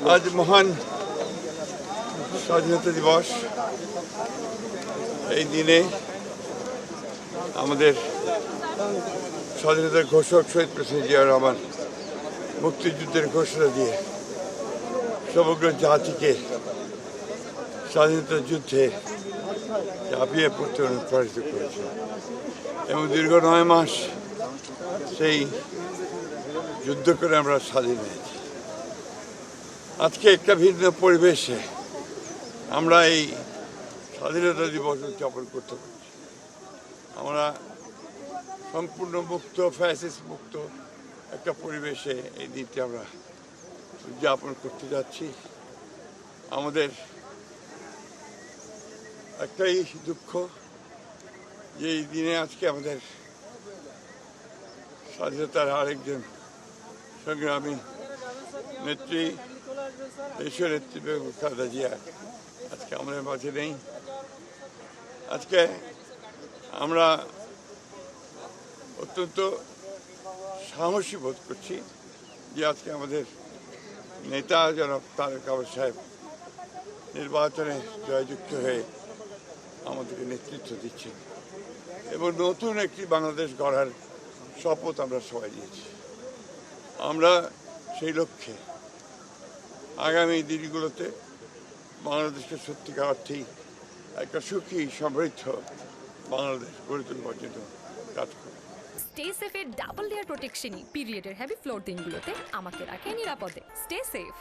আজ মহান স্বাধীনতা দিবস। এই দিনে আমাদের স্বাধীনতার ঘোষক শহীদ প্রেসিডেন্ট জিয়া রহমান মুক্তিযুদ্ধের ঘোষণা দিয়ে সমগ্র জাতিকে স্বাধীনতা যুদ্ধে ঝাঁপিয়ে পড়তে অনুপ্রাণিত করেছে এবং দীর্ঘ 9 মাস সেই যুদ্ধ করে আমরা স্বাধীন হয়েছি। আজকে একটা ভিন্ন পরিবেশে আমরা এই স্বাধীনতা দিবস উদযাপন করতে পারছি। আমরা সম্পূর্ণ মুক্ত, ফ্যাসিস্ট মুক্ত একটা পরিবেশে এই দিনটি আমরা উদযাপন করতে যাচ্ছি। আমাদের একটাই দুঃখ যে এই দিনে আজকে আমাদের স্বাধীনতার আরেকজন সংগ্রামী নেত্রী, দেশীয় নেত্রী বেগম খালেদা জিয়া আজকে আমাদের মাঝে নেই। আজকে আমরা অত্যন্ত সাহসী বোধ করছি যে আজকে আমাদের নেতা জনাব তারেক রহমান সাহেব নির্বাচনে জয়যুক্ত হয়ে আমাদেরকে নেতৃত্ব দিচ্ছেন এবং নতুন একটি বাংলাদেশ গড়ার শপথ আমরা সবাই নিয়েছি। আমরা সেই লক্ষ্যে আগামী দিনগুলোতে বাংলাদেশকে সত্যিকার অর্থেই একটা সুখী সমৃদ্ধ বাংলাদেশ গড়ে তুলবার জন্য কাজ করি। স্টে সেফের ডাবল লেয়ার প্রোটেকশনই পিরিয়ডের হেভি ফ্লোর দিনগুলোতে আমাকে রাখে নিরাপদে। Stay safe.